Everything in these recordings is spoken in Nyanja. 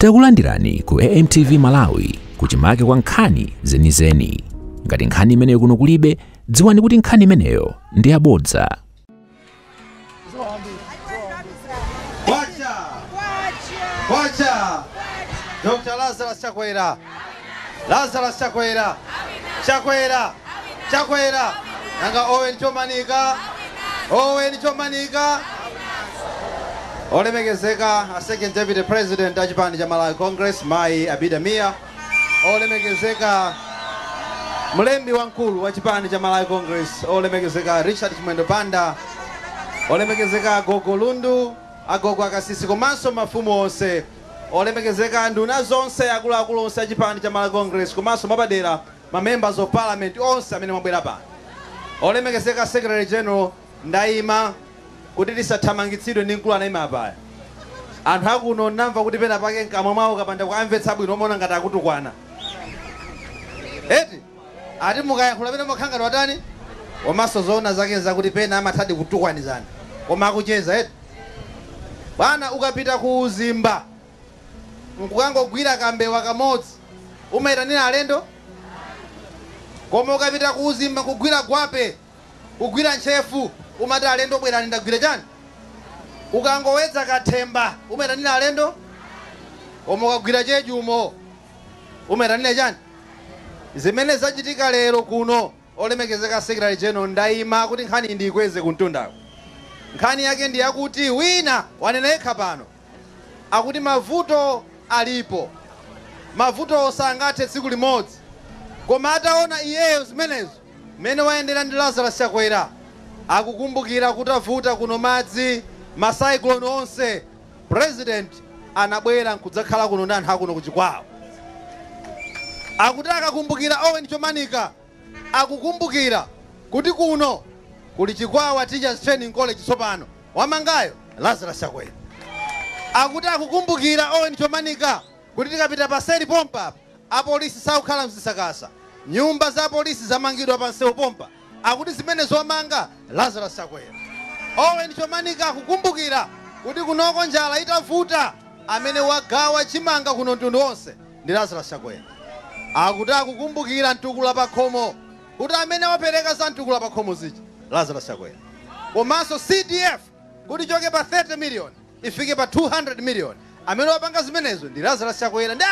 Takulandirani ku AMTV Malawi kuchimake kwa nkhani zenizeni. Ngati nkhani imeneyo kuno kulibe, dziwani kuti nkhani imeneyo ndi yabodza. Wacha Dr. Lazarus Chakwera. Lazarus Chakwera. Chakwera. Chakwera. Nanga Owen Chomanika. Owen Chomanika. Olemekezeka a second deputy president achipani cha Malawi Congress Mai Abida Mia. Olemekezeka mlembi wankulu wa chipani cha Malawi Congress olemekezeka Richard Chimwendo Panda. Olemekezeka Gogo Lundu, agogo akasisi komanso mafumu onse. Olemekezeka nduna zonse akuluakulu onse achipani cha Malawi Congress komanso mabadera ma members of parliament onse amene mwabwera pano. Olemekezeka secretary general ndayima kuti tisathamangitsidwe ndi mkulu anayima apaya. Anthu akuno namva kuti pena pake nkamwa mwawo kapanda kuamvetsa bwino omona ngati akutukwana. Eti ati mukayankhula pena mokhanga watani komanso zoona zake zakuti pena amathadi kutukwanizana koma akucheza. Eti bwana ukapita ku Uzimba nkukangogwira kambewa kamodzi umaitanira alendo, koma ukapita ku Uzimba kugwira gwape kugwira nchefu umati alendo bwerani ndagwira chani. Ukangowedza kathemba umaitanira alendo, koma ukagwira chejumo umaitanira chani. Zimene zachitika lero kuno olemekezeka secretary general ndayima kuti nkhani ndiyikweze kuntundako. Nkhani yake ndi yakuti wina wanena yekha pano akuti mavuto alipo, mavuto sangathe tsiku limodzi, koma ataona iyeyo zimenezo mmene wayendera ndi Lazarus Chakwera akukumbukira kuti avuta kuno madzi macyclone onse, president anabwera nkudzakhala kuno ndi anthu akuno kuchikwawo. Akuti akakumbukira Owen Chomanika, akukumbukira kuti kuno kuli Chikwawa Teachers Training College tsopano wamangayo Lazarus Chakwera. Akuti akukumbukira Owen Chomanika kuti tikapita pa seri pompa apolisi sakukhala mzisakasa, nyumba za polisi zamangidwa pa nsewu pompa. Akuti zimene zomanga Lazarus Chakwera. Owen Chomanika akukumbukira kuti kunoko njala itavuta amene wagawa chimanga kuno mtundu wonse ndi Lazarus Chakwera. Akuti akukumbukira mtukula pa khomo kuti amene wapereka za mtukula pa khomo zija Lazarus Chakwera. Komanso CDF kuti choke pa 30 million ifike pa 200 million amene wapanga zimenezo ndi Lazarus Chakwera. Ndi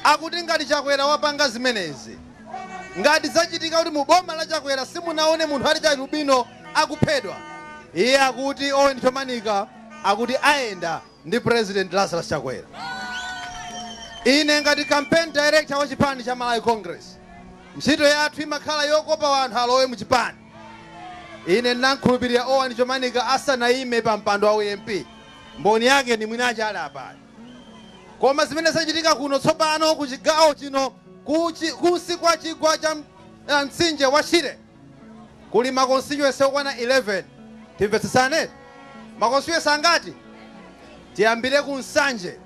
akuti ngati Chakwera wapanga zimenezi, ngati zachitika kuti mu boma la Chakwera simunaone munthu ali cha lubino akuphedwa, iye akuti Owen Chomanika akuti ayenda ndi president Lazarus Chakwera. Ine ngati campaign director wa chipani cha Malawi Congress, ntchito yathu imakhala yokopa wanthu alowe mu chipani. Ine ndinakhulupirira Owen Chomanika asanayime pa mpando wa UMP, mboni yake ndi mwinache ali apali. Koma zimene zachitika kuno tsopano ku chigawo chino kunsi kwa chigwa cha mtsinje wa Shire kuli makonstituency okwana 11. Timvetsesane makonstituency angati? Tiyambire ku Nsanje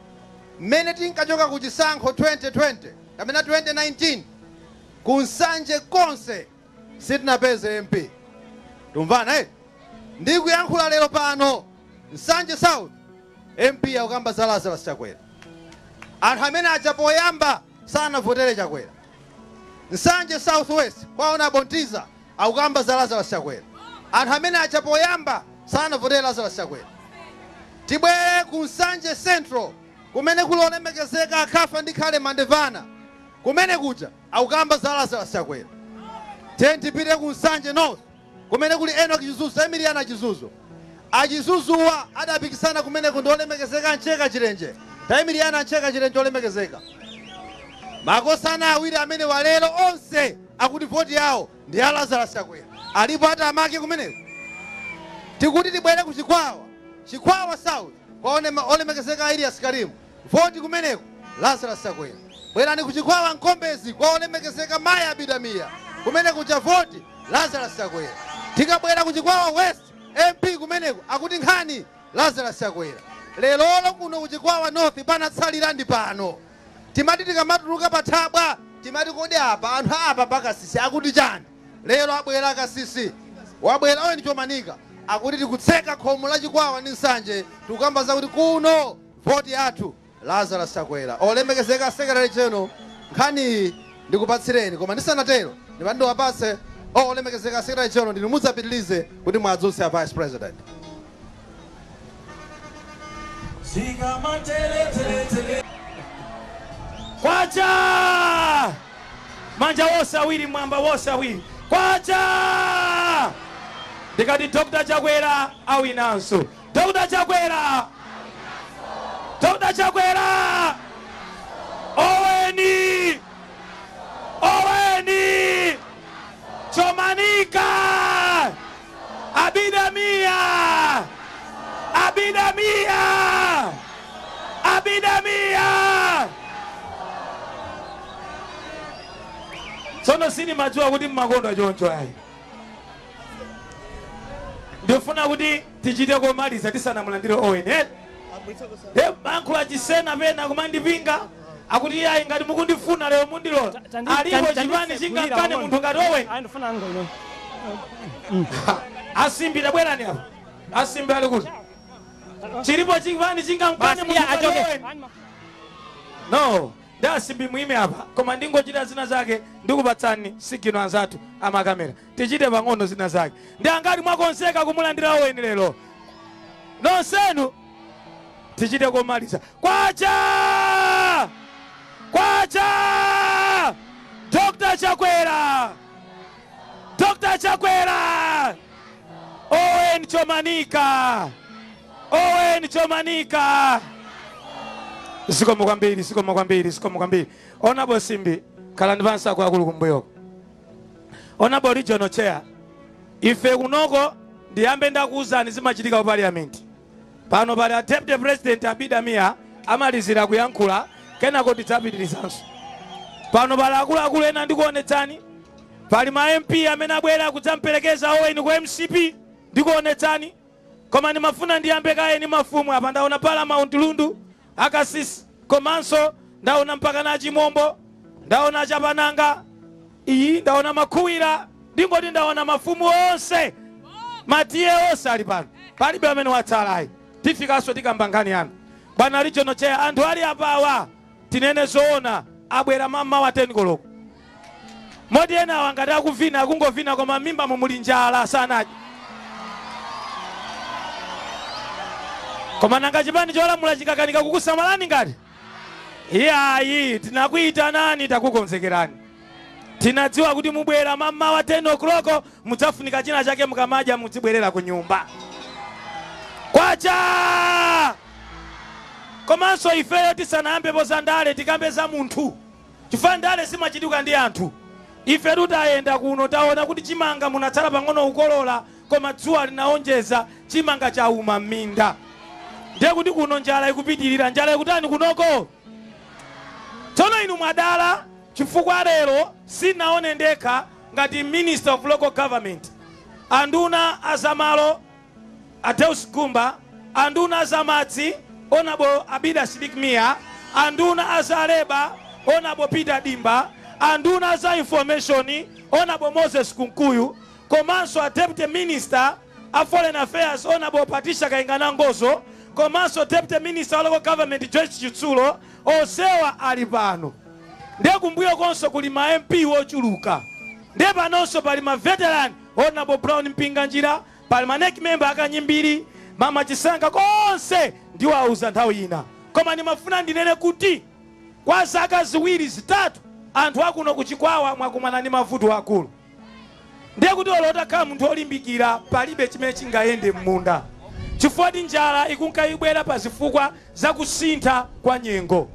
mmene tinkachoka ku chisankho 2020 kapena 2019 ku Nsanje konse sitinapeze MP. Tumvana ndi kuyankhula lero pano Nsanje South MP akukamba za Lazarus Chakwera. Anthu amene aja poyamba sanavotere Chakwera. Nsanje Southwest kwaona Bontiza akukamba za Lazarus Chakwera. Anthu amene aja poyamba sanavotere Lazarus Chakwera. Tibwere ku Nsanje Central kumene kulolemekezeka akhafa ndi khale Mandevana kumene kuja akukamba za Lazarus Chakwera. Tipite ku Nsanje North kumene kuli Enoch Chizuzo, Emiliana Chizuzo. Achizuzuwa adapikisana kumene kundolemekezeka Ncheka Chilenje. Emiliana Ncheka Chilenje olemekezeka. Makosana awiri amene walero onse akuti voti yawo ndi ya Lazarus Chakwera. Alipo hata amake kumeneko. Tikuti tibwere ku Chikwawa South kwaone olemekezeka Elias Karim. Voti kumeneko Lazarus Chakwera. Bwerani ku Chikwawa Nkombezi kwa olemekezeka Mai Abida Mia kumene kuja voti Lazarus Chakwera. Tikabwera ku Chikwawa West MP kumeneko akuti nkhani Lazarus Chakwera. Lero kuno ku Chikwawa North panatsalira ndi pano. Timati tikamatuluka pathabwa timati kodi apa anthu apa pakasisi akuti chani. Lero abwera kasisi wabwera Owen Chomanika akuti tikutseka khomo la Chikwawa ndi Nsanje tukamba zakuti kuno voti yathu Lazarus Chakwera. Olemekezeka Secretary General nkhani ndikupatsireni koma ndisanatero ndipando wapase olemekezeka Secretary General ndimuzapitilize kuti mwadzutse Vice President. Kwacha! Manja wose awiri mwamba wose awiri. Kwacha! Ndikati Dr. Chakwera awinanso. Dr. Chakwera! Dr. Chakwera! Oweni! Oweni! Chomanika! Abidamia! Abidamia! Abidamia! Sono sini majua kuti mmakondo choncho ayi. Ndifuna kuti tichite komaliza tisanamulandire Owen. Banku achisena pena kumandipinga akuti ayi ngati mukundifuna lero mundilola. Alipo chipani chingakane munthu ngati Owen. Ndifuna anga ino. Asimbira bwerani apo. Asimbira ali kuti. Chilipo chipani chingamkane munthu ngati Owen. No. Ndasimbi muime hapa koma ndingochita zina zake ndikupatsani sigino anzatu amakamera tichite pang'ono zina zake ndi angati mwakonseka kumulandira Owen lero nonsenu tichite komaliza. Kwacha! Kwacha! Dr. Chakwera! Dr. Chakwera! Owen Chomanika! Owen Chomanika! Sikomo kwambiri. Honorable Simbi, kalandivansa kwa akulu kumbuyo. Honorable Regional Chair, ife kunoko ndiyambe ndakuwuzani zimachitika ku parliament. Pano pali Deputy President Abidamia amalizira kuyankhula kenako tidzapitirizanso. Pano pali akuluakulu ena ndikuonetsani. Pali ma MP amene abwera kudzamperekeza Owen ku MCP ndikuonetsani. Koma ndimafuna ndiyambe kaye ni mafumu apa ndaona Paramount Lundu. Akasisi komanso ndaona mpaka na Chimombo, ndaona Chapananga, iyi ndaona Makuwira, ndingoti ndaona mafumu onse, matiye onse ali pano. Palibe amene watsalayi. Tifikaso tikambangani anu. Bwana Regional Chair, anthu ali apawa tinene zoona abwera mama wa 10 koloko. Modi ena wangati akuvina akungovina koma mimba mumuli njala sanadi. Koma nanga chipani cholamula chikakanika kukusamalani ngati? Iyayi, tinakuita nani takukonzekerani. Tinadziwa kuti mubwera mama wa 10 o'clock mudzafunika china chake mukamaja mudzibwerera ku nyumba. Kwacha! Komanso ifeyo tisanayambe pozandale tikambe za munthu. Chifukwa ndale simachitika ndi anthu. Ife tutayenda kuno taona kuti chimanga munatsala pang'ono ukolola koma dzuwa linaonjeza chimanga chauma m'minda. Ndiye kuti kuno njala ikupitirira njala ikutani kunoko. Tsono inu mwadala chifukwa lero sinaone ndekha ngati Minister of Local Government. Anduna azamalo Adeus Gumba, anduna azamadzi Honorable Abida Sidikmia, anduna azaleba Honorable Peter Dimba, anduna za information Honorable Moses Kunkuyu, komanso a Deputy Minister of Foreign Affairs Honorable Patricia Kaingana Ngozo, komanso Deputy Minister of Local Government Joyce Chitsulo, osewa ali pano. Ndiye kumbuyo konso kuli ma MP wochuluka. Ndiye panonso pali ma veteran Honorable Brown Mpinganjira, pali ma NEC member akanyimbiri, Mama Chisanga konse ndiwo auza nthawi ina. Koma ndimafuna ndinene kuti kwa zaka ziwiri zitatu anthu akuno kuchikwawa mwakumana ndi mavuto akulu. Ndiye kuti olota khala munthu olimbikira palibe chimene chingayende m'munda. Chifukwa njala ikunkayibwera pa zifukwa za kusintha kwa nyengo.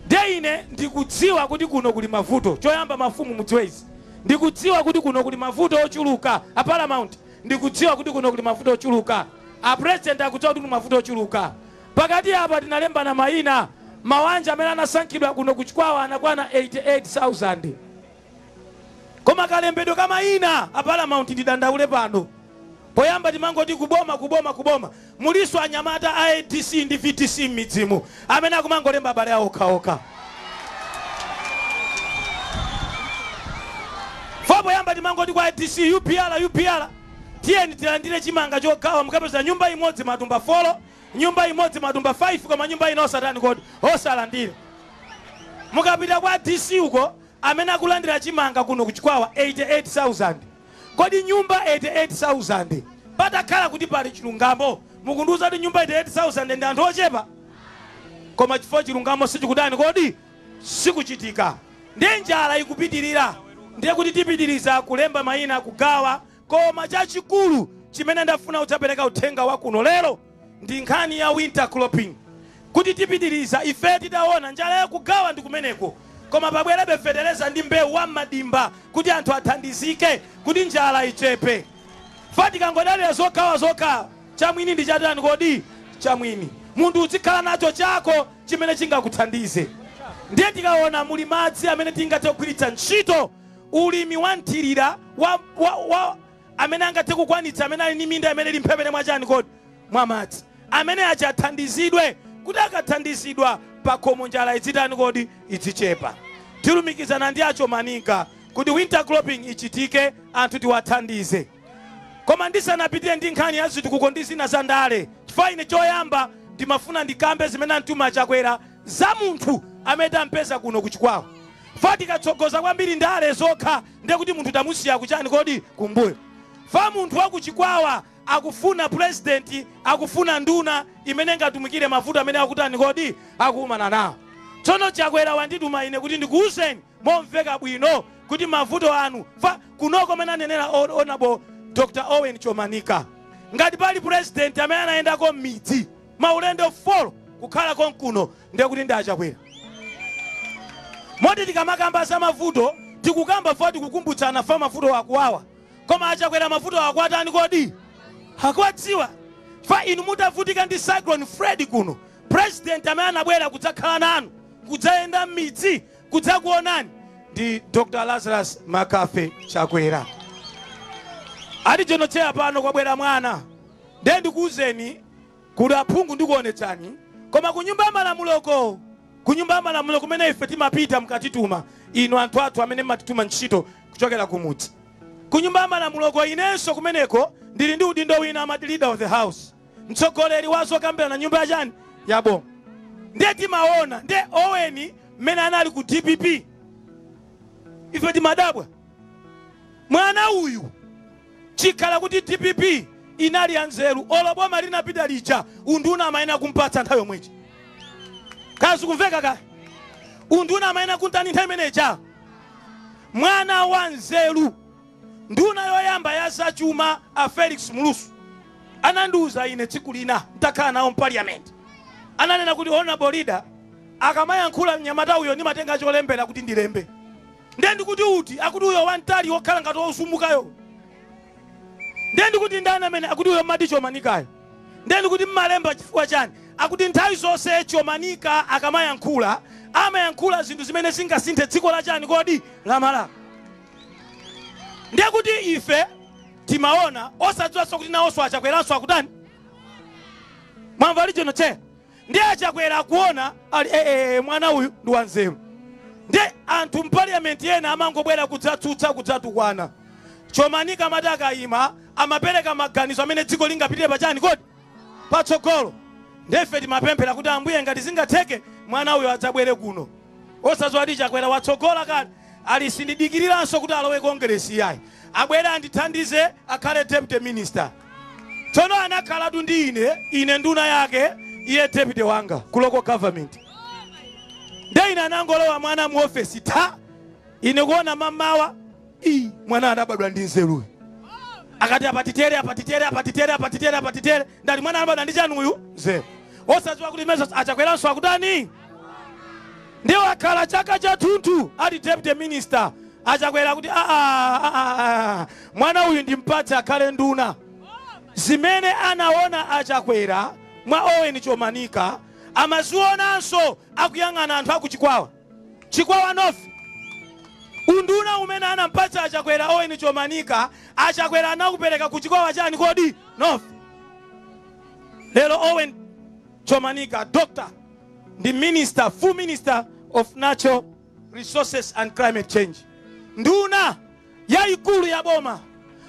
Ndiye ine ndikudziwa kuti kuno kuli mavuto. Choyamba mafumu mudziwezi. Ndikudziwa kuti kuno kuli mavuto ochuluka. A Paramount ndikudziwa kuti kuno kuli mavuto ochuluka. A President akudziwa kuti mavuto ochuluka. Pakati apa tinalembana mayina mawanja amene anasankhidwa kuno kuchikwawa anakwana 88,000. Koma kalembedwe kama ina a Paramount ndidandaule pano. Poyamba timangoti kuboma. Muliso anyamata ADC ndi VTC midzimu. Amene akumangolemba abale awo okhaokha. Fopo yamba timangoti kwa ADC UPR. Tiyeni tilandire chimanga chogawa mukapeza nyumba imodzi matumba folo. nyumba imodzi matumba 5 koma nyumba ino osatani kodi osalandira. Mukapita kwa DC uko amene akulandira chimanga kuno kuchikwawa 88,000. Kodi nyumba 88,000 patakhala kuti pali chilungamo mukunduza kuti nyumba 88,000 ndi anthu ochepa? Koma chifukwa chilungamo sichikudani kodi sikuchitika. Ndi njala ikupitirira. Ndiye kuti tipitiriza kulemba mayina kugawa, koma chachikulu chimene ndafuna utsapereka uthenga wa kuno lero ndi nkhani ya winter cropping. Kuti tipitiriza ife titaona njala ya kugawa ndi kumeneko, koma pabwerebe fetereza ndi mbewu wa madimba kuti anthu athandizike kuti njala ichepe. Fatika ngodalira zokha chamwini ndi chatani kodi chamwini. Munthu uzikhala nacho chako chimene chingakuthandize. Ndiye tikaona muli madzi amene tingathe kugwiritsa ntchito ulimi wanthirira wa amene angathe kukwanitsa amene ali ndi minda amene ili mphepete mwachani kodi mwa madzi amene achathandizidwe kuti akathandizidwa pakhomo njala idzitani kodi idzichepa. Tilumikizana ndi acho maninga kuti winter cropping ichitike anthu tiwathandize. Koma ndisanapitire ndi nkhani ya zitukuko ndi zina za ndale, chifukwa ine choyamba ndimafuna ndikambe zimene Antuma Chakwera za munthu amene tampeza kuno kuchikwawa. Fatika tsogoza kwambiri ndale zokha ndiye kuti munthu tamusiya kuchani kodi kumbuyo. Fa munthu wa kuchikwawa akufuna president, akufuna nduna imene ngatumikire mavuto amene akutani kodi akuumana nawo. Tsono Chakwera wandituma ine kuti ndikuwuzeni momveka bwino kuti mavuto anu fa kunoko amene anenera honorable Dr. Owen Chomanika. Ngati pali president amene anaendako m'midzi maulendo 4 kukhala konkuno ndiye kuti ndi Achakwera. Moti tikamakamba za mavuto tikukamba foti kukumbutsana fa mavuto akuwawa. Koma Achakwera mavuto akwatani kodi akwadziwa. Fa inu mutavutika ndi Cyclone Fred kuno, president amene anabwera kudzakhala nanu kudzayenda m'midzi kudzakuonani ndi Dr. Lazarus Makafe Chakwera. Ali jono cheya pano kwabwera mwana. Ndiye ndikuwuzeni kuti aphungu ndikuonetsani. Koma kunyumba malamuloko, kunyumba malamulo kumene ife timapita mkatituma inu anthu athu amene matituma ntchito kuchokera kumudzi. Kunyumba malamuloko inenso kumeneko ndili ndi udindo wina amati leader of the house, mtsogoleri wazo kambira na nyumba yachani yabo. Ndiye timaona ndiye Owen mmene anali ku DPP ife timadabwa. Mwana uyu chikhala kuti DPP inali anzeru oloboma linapita lija unduna amaina kumpatsa nthawi yomwechi. Kazi kumveka ka unduna amaina kuntani nthawi imeneja. Mwana wa nzeru nduna yoyamba ya zachuma a Felix Mulusu anandiuza ine tsiku lina ntakhala nawo parliament. Ananena kuti honorable leader akamayankhula mnyamata uyo ndimatenga cholembera kuti ndilembe. Ndiye ndikuti uti akuti uyo wantali wokhala ngati osumukayo. Ndiye ndikuti ndani amene akuti uyo mati Chomanikayo. Ndiye ndikuti mmalemba chifukwa chani akuti nthawi zonse Chomanika akamayankhula amayankhula zinthu zimene zingasinthe dziko la chani kodi la Malawi. Ndiye kuti ife timaona osadziwanso kuti nawonso Achakweranso akutani mwamva lijono che. Ndiye Achakwera akuona ali mwana uyu ndi wanzeru. Ndiye anthu mparliament yena amangobwera kudzatsutsa kudzatukwana. Chomanika mataka ima amapereka maganizo amene dziko lingapitire pachani kodi patsogolo. Ndiye ife timapemphera kuti Ambuye ngati zingatheke mwana uyu adzabwere kuno. Osadziwa kuti Chakwera watsogola kale alisindidikiriranso kuti alowe kongresi yayi. Abwera andithandize akhale deputy minister. Tsono anakhala ndi ine nduna yake iye deputy wanga ku local government. Ndiye ine anangolowa mwana mu office ta ine kuona mamawa mwana anabadwa ndi nzeru. Akati apatitere ndali mwana anabadwa ndi chanu uyu nzeru. Osadziwa kuti meso Achakweranso akutani. Ndiye wakhala chaka chathunthu ali deputy minister. Achakwera kuti mwana uyu ndimpatse akhale nduna. Zimene anaona Achakwera mwa Owen Chomanika amazionanso akuyang'ana anthu akuchikwawa. Chikwawa North unduna umene anampatsa Achakwera Owen Chomanika Achakwera anakupereka kuchikwawa chani kodi North. Lero Owen Chomanika doctor the minister, full minister of natural resources and climate change. Nduna ya ikulu ya boma.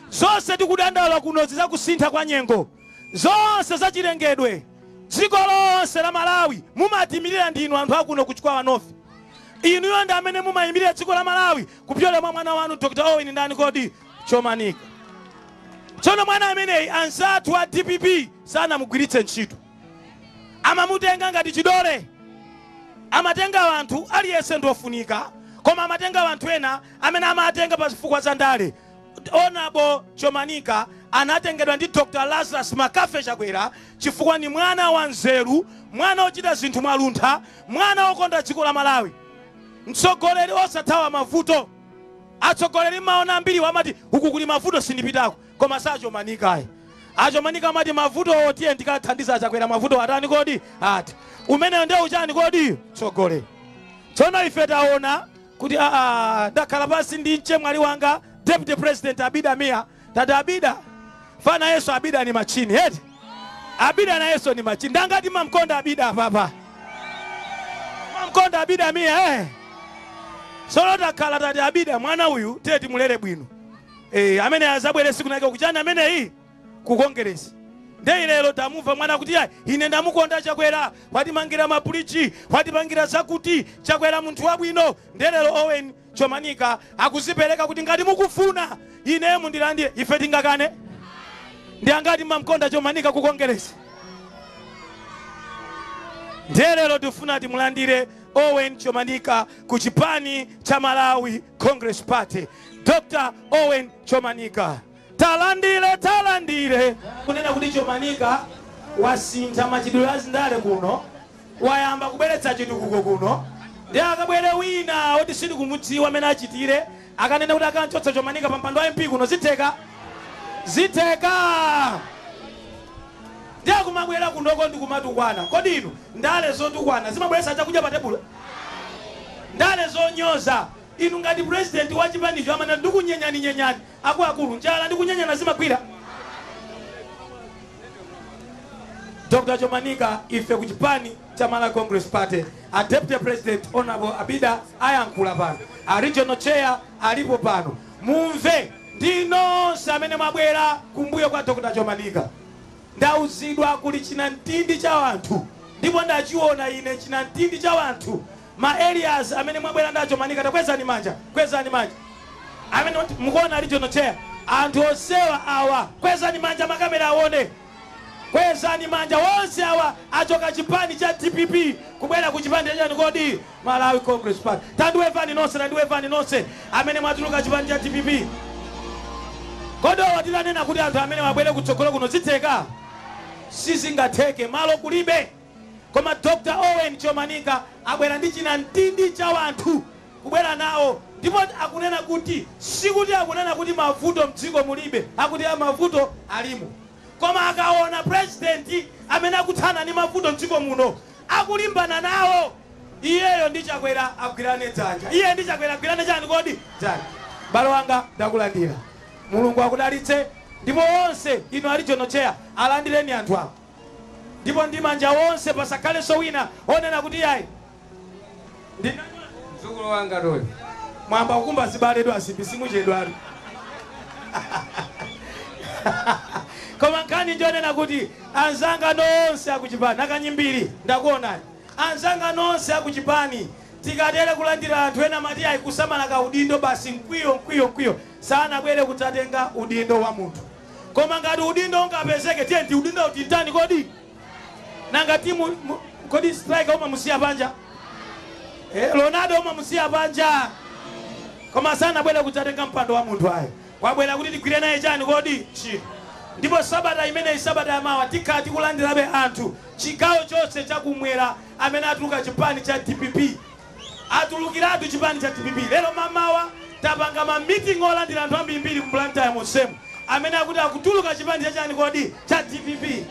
Zonse tikudandala kuno zizakusintha kwa nyengo. Zonse zachilengedwe. dziko lonse la Malawi mumatimirira ndinu anthu akuno kuchikwawa North. Inu yonde amene mumayimirira dziko la Malawi kupyola mwa mwana wanu Dr. Owen ndani kodi Chomanika. Tsono mwana ameneyi ansathu a DPP sana mugwiritse ntchito. Amamutenga ngati chidole. Amatenga anthu aliyense ndofunika, koma amatenga anthu ena amene amatenga pa zifukwa za ndale. Honorable Chomanika anatengedwa ndi Dr. Lazarus Makafe Chakwera chifukwa ni mwana wa nzeru, mwana ochita zinthu mwaluntha, mwana okonda dziko la Malawi. Mtsogoleri osathawa mavuto. Atsogoleri maona ambiri wamati huku kuli mavuto sindipitako, koma sa Chomanika. Chomanika amati mavuto otiye ndikathandiza Chakwera mavuto atani kodi? Ati. Umene ndio uchani kodi? Tsogole. Tsono ife taona kuti ndakhala pasi ndi mchemwali wanga Deputy President Abida Mia. Tata Abida fana Yesu Abida ni machini heti. Abida na Yesu ni machini. Ndangati mamkonda Abida papa. Mamkonda Abida Mia Solo takhala tata Abida mwana uyu teti mulere bwino. Amene azabwere siku nake kuchana amene hii kukongeresi. Ndei lero tamuva mwana kuti ine ndamukonda Chakwera, watimangira mapulichi, watipangira zakuti Chakwera munthu wabwino. Ndelero Owen Chomanika akuzipereka kuti ngati mukufuna ine mundilandire ife tingakane. Ndi angati mamkonda Chomanika kukongeresi. Ndelero tufuna timulandire Owen Chomanika ku chipani cha Malawi Congress Party. Dr. Owen Chomanika. Talandire. Kunena kuti Chomanika wasintha machidwe azindale kuno. Wayamba kuberetsa chitukuko kuno. Ndi akabwere wina oti sindi kumudziwa amene achitire. Akanena kuti akanchotsa Chomanika pa mpando wa MP kuno ziteka. Ndi akumabwera kunoko ndi kumatukwana. Kodi inu ndale zotukwana zimabweretsa chakudya pa tebulo? Ndale zonyoza. Inu ngati president wa chipanicho amene ndikunyenyani akulu njala ndikunyenyana zimagwira. Dr. Chomanika ife ku chipani cha Malawi Congress Party, a Deputy President Honorable Abida ayankhula pano, a Regional Chair alipo pano. Mumve ndinonse amene mabwera kumbuyo kwa Dr. Chomanika. Ndauzidwa kuli chinantindi cha wanthu, ndipo ndachiona ine chinantindi cha wanthu. Ma areas amene mwabwera nda Chomanika takwezani manja. Amene mukuona Regional Chair anthu osewa awa kwezani manja makamera aone. Kwezani manja wonse awa achoka chipani cha DPP kubwera ku chipani cha kodi Malawi Congress Party. Tandiwevani nonse amene mwatuluka chipani cha DPP. Kodo watinanena kuti anthu amene wabwere kutsogolo kuno ziteka. Sizingatheke malo kulibe. Koma Dr. Owen Chomanika abwera ndi chinantindi cha wanthu kubwera nawo. Ndipo akunena kuti sikuti akunena kuti mavuto mdziko mulibe, akuti mavuto alimo. Koma akaona president amene akuthana ni mavuto mdziko muno akulimbana nawo, iyeyo ndi Chakwera agwirane dzanja. Iye ndi Chakwera agwirane chani kodi? Dzanja. Balo wanga ndakulandira. Mulungu akudalitse. Ndipo wonse ino ali Regional Chair alandireni anthu awo. Ndipo ndi manja wonse pasakhale so wina onena kuti yayi mzukulu wanga doli mwamba kukumba zibaledwa asibisimu chedwali. Koma nkani njonena kuti anzanga nonse akuchipani nakanyimbiri ndakuonani. Anzanga nonse akuchipani tikatere kulandira anthu ena mati ayi kusamala ka udindo basi mkwiyo sana bwere kutatenga udindo wa munthu. Koma ngati udindo ungapezeke tiye udindo utintani kodi? Nanga timu kodi strike uma musia panja? Ronaldo uma musia panja. Koma sana bwera kutatenga mpando wa munthu ayi. Wabwera kuti tigwire naye chani kodi? Ndipo sabata imene sabata ya mawa tikati kulandirabe anthu chigawo chonse chakumwera amene atuluka chipani cha DPP. Atulukiratu chipani cha DPP. Lero mamawa tapanga ma meeting olandira anthu ambiri ku Blantyre Mosemu amene akuti akutuluka chipani cha chani kodi? Cha DPP.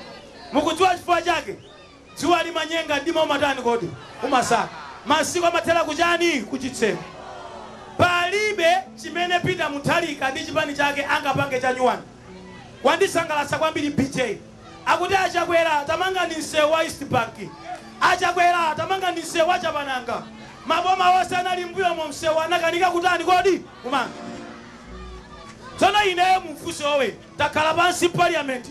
Mukudziwa chifukwa chake? Dziwa limanyenga ndimo umatani kodi? Umasaka. Masiku amathera kuchani? Kuchitseko. Palibe chimene Peter Mutharika ndi chipani chake angapange cha nyuwani. Wandisangalatsa kwambiri BJ. Akuti Achakwera tamanga ni msewu wa East Bank. Achakwera tamanga ni msewu wa Chapananga. Maboma wose anali mbuyo mu msewu anakanika kutani kodi? Kumanga. Tsono ine mfuso we takhala pansi parliament.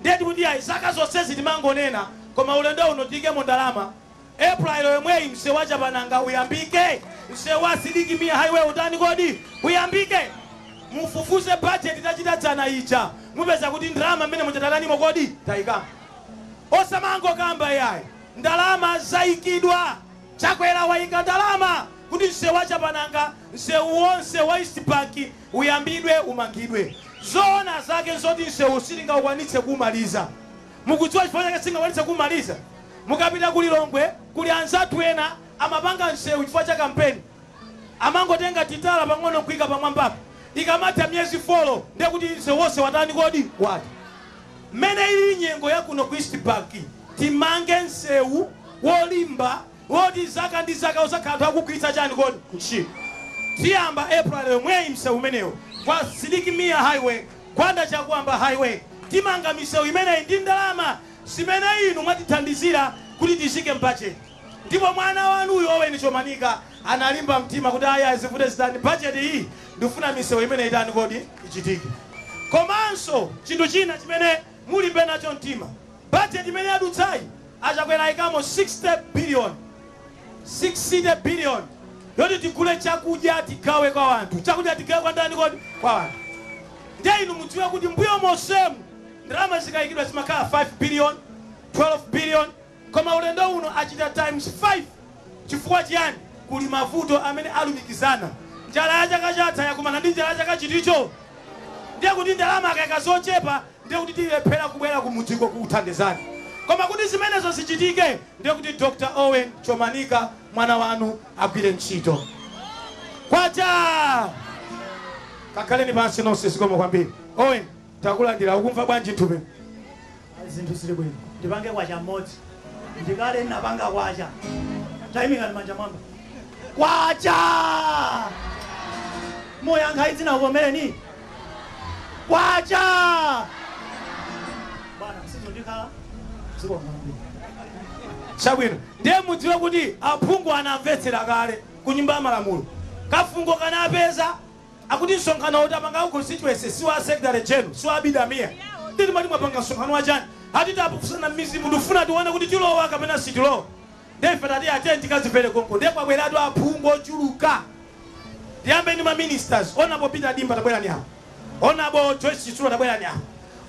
Ndeti kuti ayi zaka zonse zitimangonena koma ulendo uno tike mondalama April yomwe mse wacha pananga uyambike mse wa Sidiki Mia highway utani kodi uyambike mufufuze budget tachita dzana icha mupeza kuti ndalama mmene muchatalani kodi taika osamango kamba yayi ndalama zaikidwa Chakwera waika ndalama kuti mse wacha pananga mse wonse wa East Park uyambidwe umangidwe zona zake zoti mse usilinga ukwanitse kumaliza mukudziwa chifukwa chake singakwanitse kumaliza mukapita kuli Longwe kuli anzatu ena amapanga msewu chifukwa cha kampeni amangotenga titala pang'ono kuika pamwamba ikamata miezi 4 ndiye kuti msewu wonse watani kodi wati mmene ili nyengo yakuno ku East Park timange msewu wolimba woti zaka ndi zaka usakhala akugwiritsa chani kodi kuchiko tiyamba April yomwe msewu umenewo kwa Sidiki Mia highway kwanda chakwamba highway timanga misewu imeneyi ndi ndalama zimene inu mwatithandizira kuti tishike budget ndipo mwana wanuyo Owen Chomanika analimba mtima kuti aya zivute zitani budget iyi ndifuna misewu imene itani kodi ichitike komanso chinthu china chimene mulimbe nacho mtima budget imene yadutsayi Achakwera ikamo 60 billion yoti tigule chakudya tigawe kwa wanthu chakudya tigawe kwa ndani kodi kwa wanthu ndiye inu mudziwe kuti mbuyo mosemu ndalama zikayikidwa zimakhala 5 billion 12 billion koma ulendo uno achita times 5 chifukwa chiyani kuli mavuto amene alumikizana njala ya chaka chatha yakumana ndi njala ya chaka chiticho ndiye kuti ndalama akayika zochepa ndiye kuti tilephera kubwera kumudziko kuthandizana koma kuti zimenezo zichitike ndiye kuti Dr. Owen Chomanika mwana wanu agwire ntchito kwacha kakhaleni pansi nonse zikomo kwambiri Owen takulandira ukumva bwanji nthupe zinthu zili bwino ndipange kwacha mmodzi ndikale napanga kwacha tayimika ndi manja mwanga kwacha moyankha idzina ukomereni kwacha bwana sizondikhala zikomo chabwino ndiye mudziwe kuti aphungu anamvetsera kale ku nyumba ya malamulo kafungo kanapeza akuti msonkhano utapanga ku constituency siwa secretary general siwa abidamia nditi mati mwapanga msonkhano wachani hati tapufusana mizimu ndifuna tione kuti tilowa kapena sitilowa ndife tati atenti kazipele konko ndiye kwabweratu aphungu ochuluka ndiyambe ndi ma ministers onabo Peter Dimba tabwera ni apo onabo Joyce Chitsulo tabwera ni apo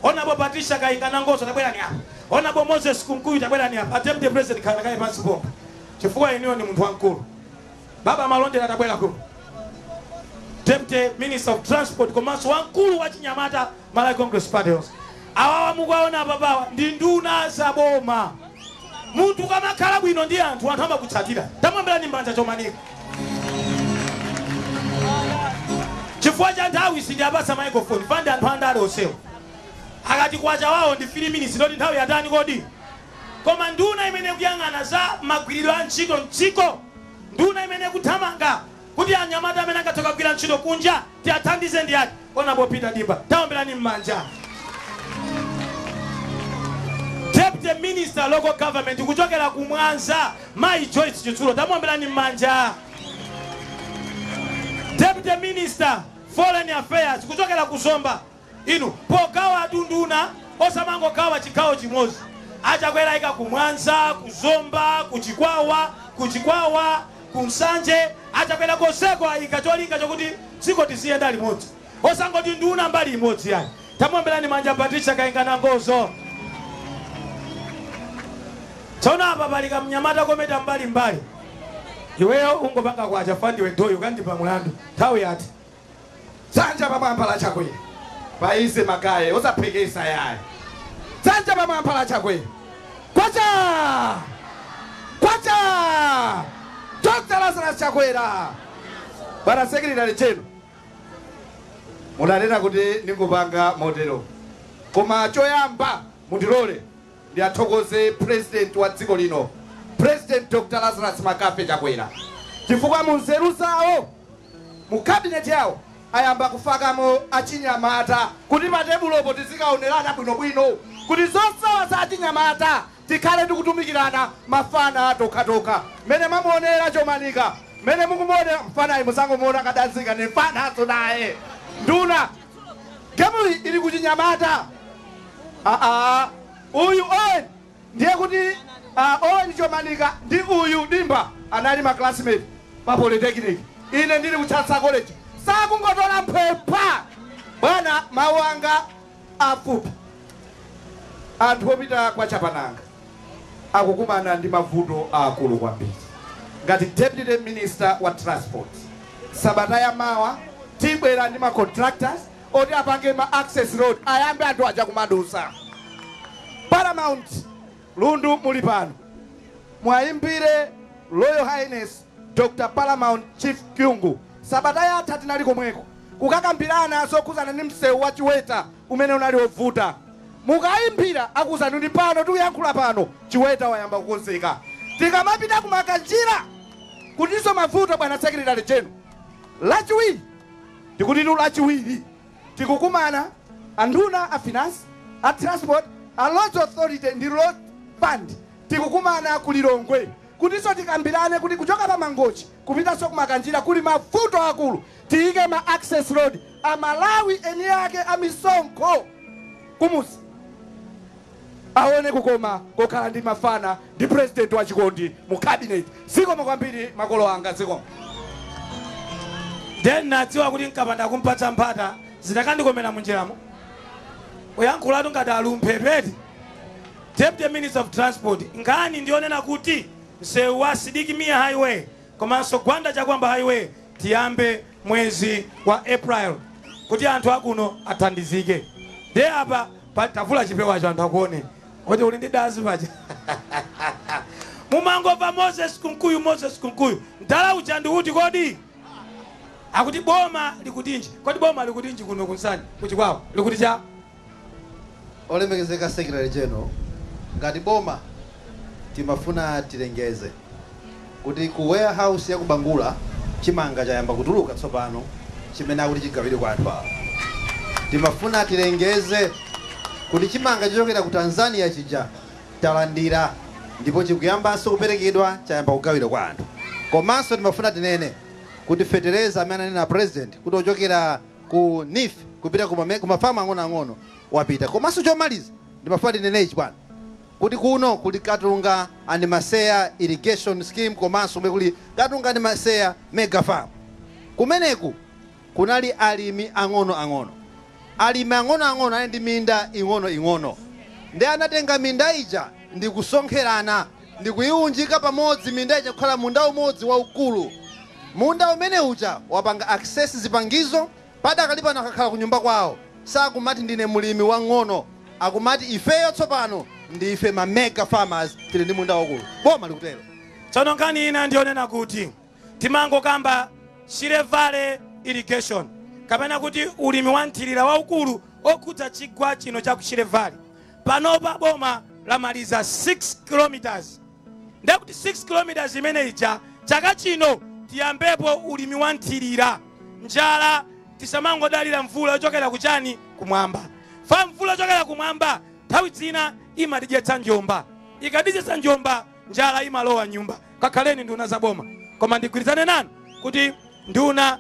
onabo Patricia Kaingana Ngoso tabwera ni apo onabo Moses Kunkuyu tabwera ni apo attempt president kana kai pansi pompo chifukwa eniyo ni munthu wankulu baba Malonde tabwera ko Deputy Minister of Transport komanso wankulu wa Chinyamata Malawi Congress Party awawa mukwaona babawa ndi nduna za boma munthu kamakhala bwino ndi anthu amakutsatira tamwambira ni mbanja Chomanika chifukwa cha nthawi sindiyapasa microphone pande anthu andale osewa akati kwacha wawo ndi 3 minutes ndoti nthawi yatani kodi koma nduna imene kuyang'ana za magwiridwe a ntchito mdziko nduna imene kuthamanga kuti anyamata amene angathoka kugwira ntchito kunja tiathandize ndi ati onabo Peter Dimba taombelani m'manja Deputy Minister Local Government kuchokera ku Mwanza Mai Joyce Chitsulo tamuombelani m'manja Deputy Minister Foreign Affairs kuchokera ku Zomba inu pogawa nduna osamango gawa chikhawo chimodzi Achakwera ika ku Mwanza ku Zomba ku Chikwawa ku Nsanje Achakwera koseko ayika cholinga chokuti dziko tisiyenda limodzi osangoti nduna mbali imodzi yani tamuombelani manja Patricia Kaingana Ngoso Chona apa palika mnyamata kometa mbali iweyo ungopanga kwacha fandiwe ndoyo kandipa mulandu nthawi yati Sanja pamwamba Chakwera paise magaye osaphekesa yaye Sanja pamwamba Chakwera kwacha Dr. Lazarus Chakwera bwana secretary chenu munanena kuti ningopanga modelo koma choyamba mundilole ndi athokoze president wa dziko lino President Dr. Lazarus Makape Chakwera chifukwa munzeru zawo mu cabinet yawo ayamba kufakamo achinyamata kuti matebulopo tizikaonerana bwinobwino kuti zosawa za achinyamata tikhale tikutumikirana mafana tokhatoka mene mamuonera Chomanika mene mukumuonera mfanayi musangomuona kadanzika ni mfanazo naye nduna gemu ili kuchinyamata uyu Owen ndiye kuti Owen Chomanika ndi uyu Dimba anali ma classmate pa Polytechnic. Ine ndili ku Chatsa College. Sakungotola mphepa. Bwana mawu anga afupi. Anthu opita kwa Chapananga akukumana ndi mavuto akulu kwambiri. Ngati Deputy Minister wa Transport, sabata ya mawa tibwera ndi ma contractors oti apange ma access road ayambe anthu aja kumadusa. Paramount Lundu muli pano. Mwaimbire Royal Highness Dr. Paramount Chief Kyungu. Sabata yatha tinali komweko kukakambirana zokuzana ndi msewu wa Chiweta umene unali ovuta. Mukaimbira akuzanu ndi pano tikuyankhula pano Chiweta wayamba kukonzeka. Tikamapita kumakanjira kutiso mavuto bwana Secretary General. Lachiwiri tikuti lachiwiri tikukumana anduna a finance, a transport, a Lodge Authority ndi road fund. Tikukumana kulilongwe kutiso tikambirane kuti kuchoka pa Mangochi kupita so kumakanjira kuli mavuto akulu. Tiike ma access road amalawi eni yake amisonkho kumusi aone kukoma kokhala ndi mafana ndi president wa chikondi mu cabinet. Zikomo kwambiri makolo anga zikomo. Then nadziwa kuti nkapanda kumpatsa mpata zitakandikomera munjiramo. Uyankhulatu ngati alumpepeti. Deputy Minister of Transport ngani ndionena kuti msewu wa Sidiki Mia Highway komanso Gwanda Chakwamba Highway tiyambe mwezi wa April kuti anthu akuno athandizike. De apa patavula chipewa cha anthu akuone kuti uli ndi dazi paja. Mumangova Moses Kunkuyu ndala uchandi uti kodi akuti boma likutinji. Kodi boma likutinji kuno kunsani kuti kwawo likuti cha Olemekezeka Secretary General, ngati boma timafuna tilengeze kuti ku warehouse ya kubangula chimanga chayamba kutuluka tsopano chimene akuti chigawire kwa anthu awo. Timafuna tilengeze kuti chimanga chochokera ku Tanzania chija talandira ndipo chikuyambanso kuperekedwa chayamba kugawira kwa anthu. Komanso timafuna tinene kuti fetereza amene anena president kuti ochokera ku NIF kupita ku mafamu ang'onoang'ono wapita. Komanso chomaliza ndimafuna tinene ichi bwana kuti kuno kuli Katunga and Maseya irrigation scheme komanso kuli Katunga and Maseya mega farm. Kumeneku kunali alimi ang'onoang'ono. Alimi ang'onoang'ono ali ndi minda ing'onoing'ono. Ndi anatenga minda ija ndi kusonkherana ndi kuyiunjika pamodzi minda ija kukhala munda umodzi waukulu. Munda umene uja wapanga access zipangizo padakali pano akakhala ku nyumba kwawo. Sakumati ndine mulimi wang'ono, akumati ifeyo tsopano ndi ife ma mega farmers tili ndi munda wakulu. Boma likutero. Tsono nkani ina ndionena kuti timango kamba Shire Valley irrigation kapena kuti ulimi wa nthirira waukulu okhudza chigwa chino cha ku Shire Valley. Panopa boma lamaliza 6 kilometers. Ndakuti 6 kilometers imene ija chaka chino tiyambepo ulimi wa nthirira. Njala tisamangodalira mvula yochokera kuchani kumwamba. Fa mvula yochokera kumwamba nthawi zina imatidyetsa njomba. Ikadidyetsa njomba njala imalowa nyumba. Kakhaleni nduna za boma. Koma ndigwirizane nanu kuti nduna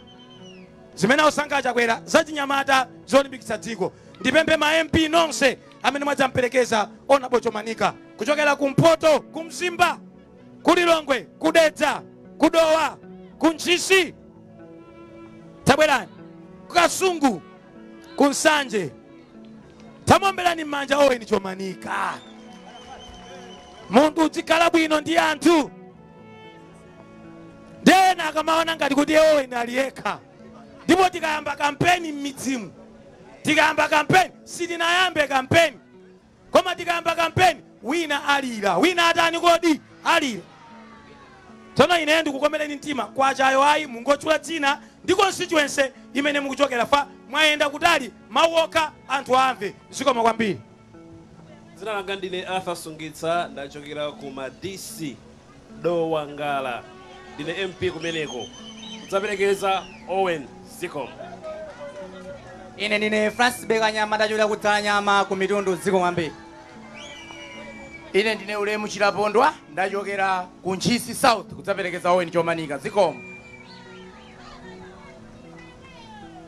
zimene osankha Chakwera zachinyamata zolimbikitsa dziko. Ndipemphe ma MP nonse amene mwadzamperekeza Honorable Chomanika kuchokera kumpoto, kumzimba, kulilongwe, kudedza, kudowa, kunchisi, tabwerani, kukasungu, kunsanje. Tamomberani m'manja Owen Chomanika. Muntu udzikhala bwino ndi anthu. Dena akamaona ngati kuti Owen aliyekha. Ndipo tikayamba kampeni m'midzimu. Tikayamba kampeni, sitinayambe kampeni. Koma tikayamba kampeni, wina alira. Wina atani kodi? Alira. Tsono ine ndikukomereni mtima kwa chayo ayi mungochula dzina ndi constituency imene mukuchokera fa mwayenda kutali mawoka anthu amve. Zikomo kwambiri. Zina langa ndine Arthur Sungitsa ndachokera ku DC Dowa Ngala. Ndine MP kumeneko. Kudzaperekeza Owen. Zikomo. Ine ndine Francis Bekanyama ndachokera kudzala nyama ku mitundu. Zikomo kwambiri. Ine ndine Ulemu Chilapondwa ndachokera ku Nchisi South kudzaperekeza Owen Chomanika. Zikomo.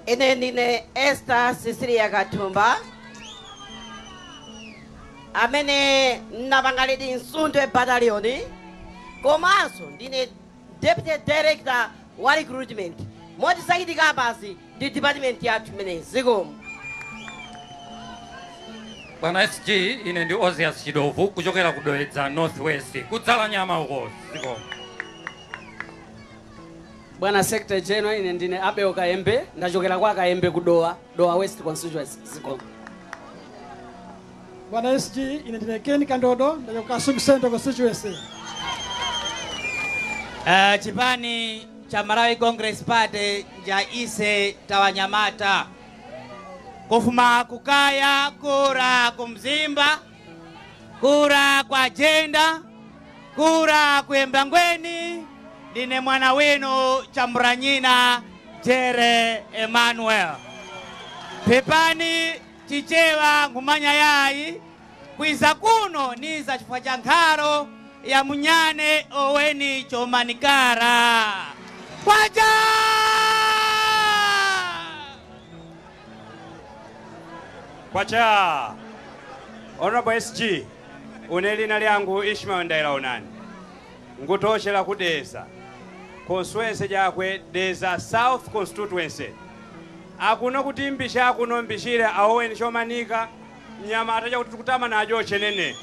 Ine ndine Esther Cecilia Katumba amene napangalidi Msundwe Battalion, komanso ndine Deputy Director wa Recruitment. Moti sakitika basi ndi department yathu imene zikomo. Bwana SG, ine ndi Ozias Chidovu kuchokera kudoedza Northwest kudzala nyama uko zikomo. Bwana Secretary General, ine ndine Abel Kaembe ndachokera kwa Kaembe kudoa West constituency zikomo. Bwana SG, ine ndine Ken Kandodo ndachoka Kasumu Central constituency. Chipani cha Malawi Congress Party ja ise tawanyamata kufuma kukaya kura kumzimba kura kwa jenda kura kuembangweni ndine mwana wenu Chamuranyina Jere Emmanuel pepani chichewa ngumanya yai kwiza kuno niza chifukwa cha nkhalo ya munyane Owen Chomanikara kwaja kwacha. Honorable SG, unelina lyangu Ishmael Ndailaonani ngutochera kudeza constituency jakwe Deza South constituency akuno kuti mbisha akuno mbishire Owen Chomanika nyama ataja kuti tukutama najo chenene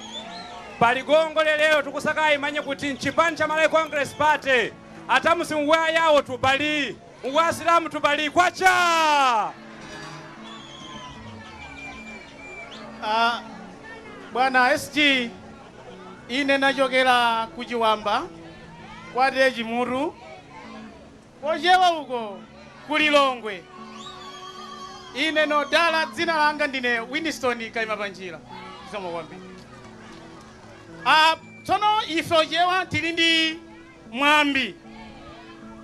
pali gongole lero tukusaka imanye kuti nchipani cha Malawi Congress Party ata musingwa yawo tubali ngwasilamu tubali kwacha. Bwana SG, ine nachokera kuchiwamba kwa Deji Muru kochewa uko kulilongwe. Ine no dala dzina langa ndine Winston Kaimapanjira zikomo kwambiri. Tsono ife ochewa tili ndi mwambi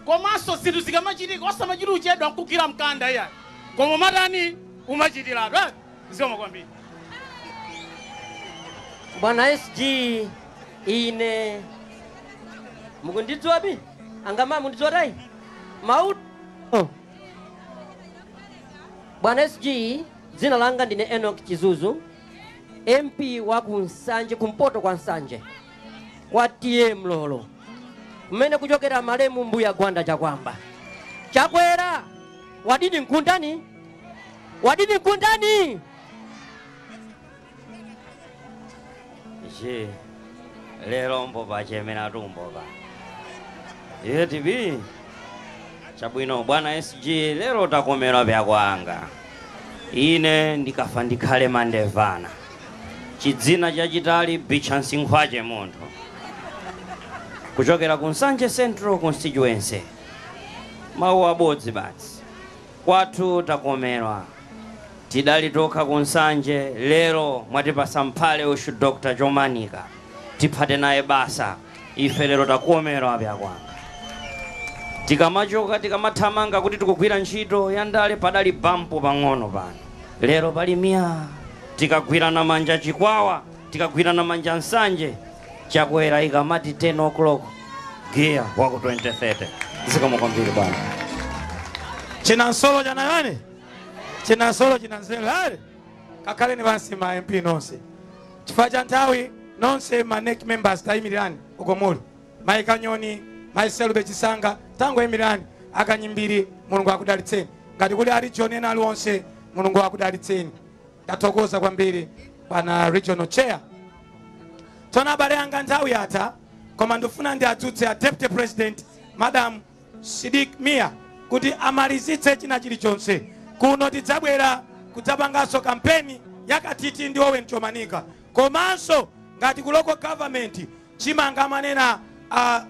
komanso zinthu zikamachitika osamachitika uchedwa nkukira mkanda iya koma matani umachitiratu zikomo kwambiri. Bwana SG, ine mukundidziwapi angama mundidziwa tai mau. Bwana SG, dzina langa ndine Enoch Chizuzu, MP wa Kunsanje kumpoto kwa Nsanje kwa TM Lolo kumene kuchokera malemu mbuya Gwanda Chakwamba chakwera wadini mkundani je lero mboba chemena tumboba yetibi chabwino. Bwana SG, lero takomera vya kwanga ine ndikafa ndikhale mandevana chidzina chachitali Bichansinkhwache munthu kuchokera ku Nsanje Central constituency mawu abodzi basi kwathu takomerwa tidali tokha ku Nsanje lero mwatipasa mphale ushu Dr. Chomanika tiphate naye basa ife lero takomerwa vya kwanga tikamachoka tikamathamanga kuti tikugwira ntchito yandale padali bampo pang'ono pano lero pali miya tikagwirana manja Chikwawa tikagwirana manja Nsanje chakwera ikamati 10 o'clock gear wako 2030 zikomo kwambiri bwana. China nsolo jana yane china nsolo china nzelo ale kakale ni bansi ma MP nonse chifaja ntawi nonse ma NEC members taimirani ukomuli maikanyoni maiselube Chisanga tango emirani akanyimbiri Mulungu akudalitseni ngati kuli ali John ena aliwonse Mulungu akudalitseni ndatokoza kwambiri bana regional chair. Tona bale anga ntawi ata koma ndofuna ndi adzutse a deputy president Madam Sidik Mia kuti amalizitse china chilichonse kuno tidzabwera kudzapanganso kampeni yakatiti ndi Owen Chomanika komanso ngati ku local government chimanga manena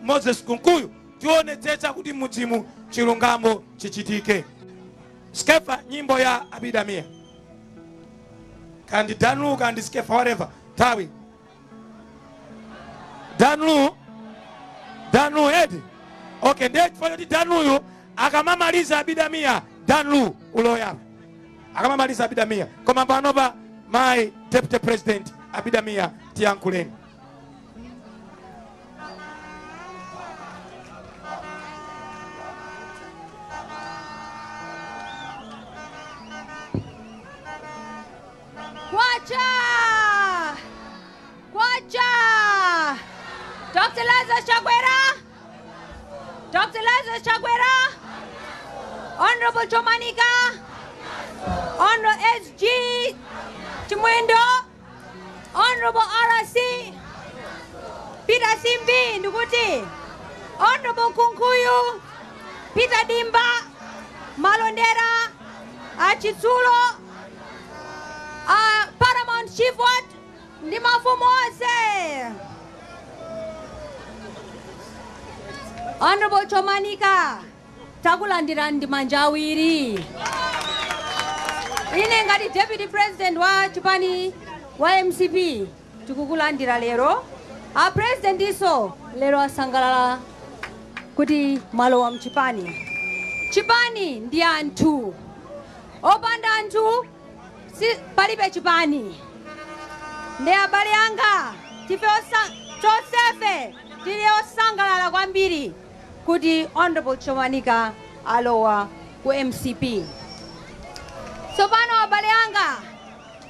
Moses Kunkuyu tionetsetsa kuti mudzimu chilungamo chichitike. Skefa nyimbo ya Abidamia kandi Danlu kandi Skefa whatever tawi Danlu edi okay ndeti for the Danlu yo akamamaliza Abidamia Danlu uloya akamamaliza Abidamia koma panopa my deputy president Abidamia tiyankuleni. Kwacha! Dr. Lazarus Chakwera. Dr. Lazarus Chakwera. Honorable Chomanika. Honorable SG Chimwendo. Honorable RC Peter Simbi Nduguti. Honorable Kunkuyu Peter Dimba Malondera Chitsulo Paramount Chief Wat Ndimafumose. Honorable Chomanika takulandira ndimanjawiri. Ine ngati Deputy President wa chipani wa MCP tikukulandira lero. A President iso lero asangalala kuti malo wa mchipani. Chipani ndi anthu. Opanda anthu si palibe chipani. Ndi abale anga tife chosefe tili osangalala kwambiri kuti Honorable Chomanika alowa ku MCP. Sopano abale anga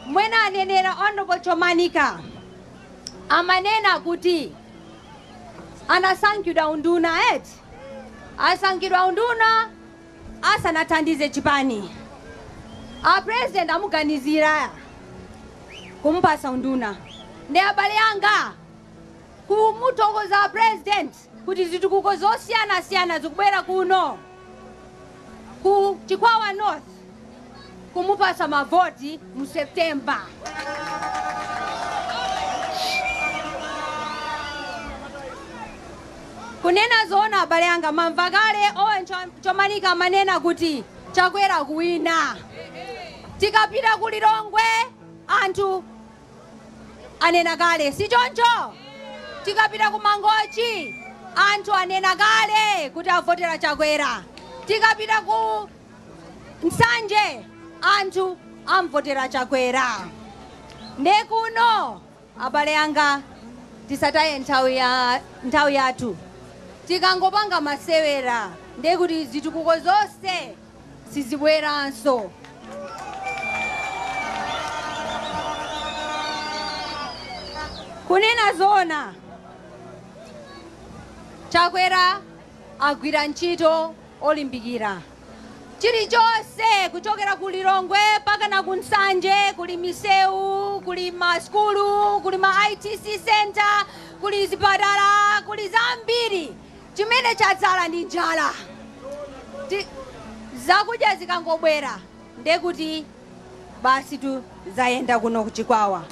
mwena anenera Honorable Chomanika amanena kuti anasankhidwa unduna eti asankhidwa unduna asanathandize chipani. A President amuganizira kumpasa unduna. Ndi abale anga kumuthokoza President kuti zitukuko zosiyana zikubwera kuno ku Chikwawa North kumupasa mavoti mu September. Kunena zona abale anga mamvakale Owen Chomanika manena kuti Chakwera kuwina. Tikapita ku Lilongwe anthu anena kale si choncho. Tikapita ku Mangochi anthu anena kale kuti avotera Chakwera. Tikapita ku Nsanje anthu amvotera Chakwera. Ndekuno abale anga tisataye nthawi yathu. Tikangopanga masewera ndekuti zitukuko zonse sizibweranso. Kunena zona Chakwera agwira ntchito olimbikira. Chilichonse kuchokera ku Lilongwe paka na ku Nsanje kuli misewu, kuli maskulu, kuli ma ITC center, kuli zipatala, kuli zambiri. Chimene chatsala ndi njala. Zakudya zikangobwera ndekuti basi tu zayenda kuno ku Chikwawa.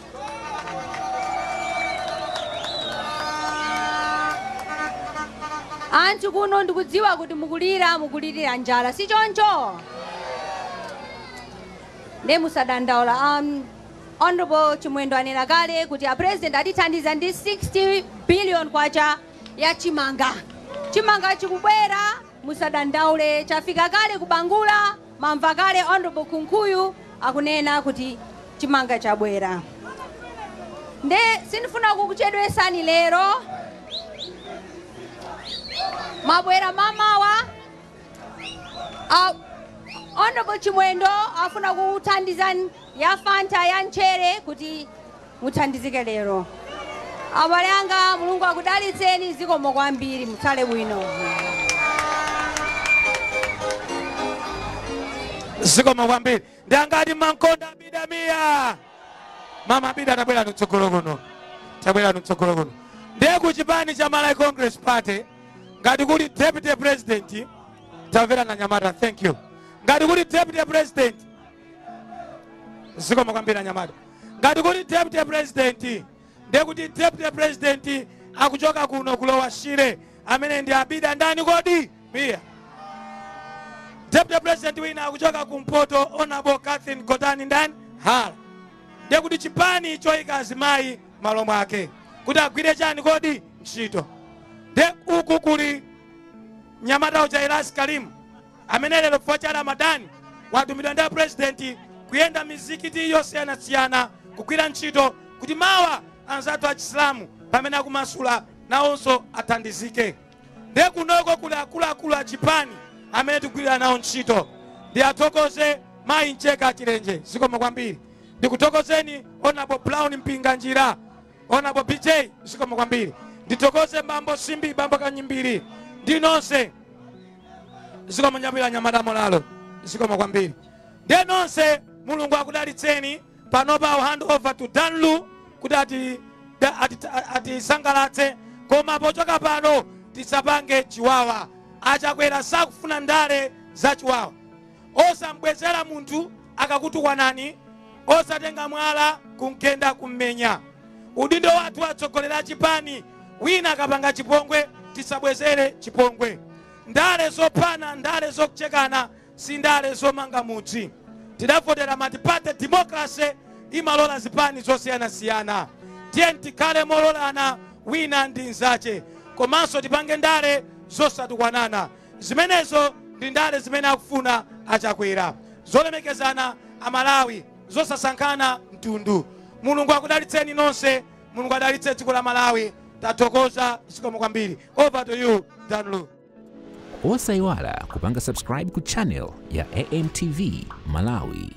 Anthu kuno ndikudziwa kuti mukulirira njala si choncho. Nde musadandaula. Honorable Chimwendo anena kale kuti a President atithandiza ndi 60 billion kwacha ya chimanga. Chimanga chikubwera musadandaule chafika kale kubangula mamva kale Honorable Kunkuyu akunena kuti chimanga chabwera. Nde sinifuna kukuchedwesani lero. Mabwera mamawa Honorable Chimwendo afuna kuthandiza ya Fanta ya nchere kuti muthandizike lero. Abale anga Mulungu akudalitseni zikomo kwambiri mutsale bwino. Zikomo kwambiri. Ndangati Mankonda Bidamia. Mama Bida tabwera nutsogolo kuno. Tabwera nutsogolo kuno. Ndiye ku chipani cha Malai Congress Party ngati kuli Deputy President Tavera na Nyamata. Thank you. Ngati kuli Deputy President zikomo kwambiri na Nyamata. Ngati kuli Deputy President ndiye kuti Deputy President akuchoka kuno kulowa Shire amene ndi Abida ndani kodi Bia. Deputy President wina akuchoka kumpoto Honorable Catherine Kotani ndani hala. Ndiye kuti chipani choyika azimayi malo mwake kuti agwire chani kodi ntchito. De uku kuli Nyamata uja Ilas Karim amene lero chifukwa cha Ramadani watumidwa ndi President kuyenda mizikiti yosiyana kugwira ntchito kuti mawa anzathu a Chisilamu pamene akumasula nawonso athandizike. De kunoko kuli akuluakulu a chipani amene tikugwirira nawo ntchito. Ndi athokoze mayi Ncheka Chilenje zikomo kwambiri. Ndikuthokozeni Honorable Brown Mpinga Njira, Honorable BJ zikomo kwambiri. nditokoze Bambo Simbi, Bambo Kanyimbiri, ndinonse zikomo nyabwira Nyamata Molalo, zikomo kwambiri. Ndiye nonse Mulungu akudalitseni. Panopa hand over to Danlu kuti ati sangalatse, koma pochoka pano tisapange chiwawa. Achakwera sakufuna ndale za chiwawa. Osambwezera munthu akakutukwanani, osatenga mwala kunkenda kummenya. Udindo wathu atsogolera chipani, wina akapanga chipongwe tisabwezere chipongwe. Ndale zopana, ndale zokuchekana, si ndale zomanga mudzi. Tidavotera matipate democracy imalola zipani zosiyana-siyana. Tiye tikhale mololana wina ndi nzache, komanso tipange ndale zosatukwanana. Zimenezo ndi ndale zimene akufuna Achakwera, zolemekezana Amalawi, zosasankhana mtundu. Mulungu akudalitseni nonse, Mulungu adalitse dziko la Malawi. Tathokoza, zikomo kwambiri. Over to you, Danlu. Osayiwala kupanga subscribe ku channel ya AMTV Malawi.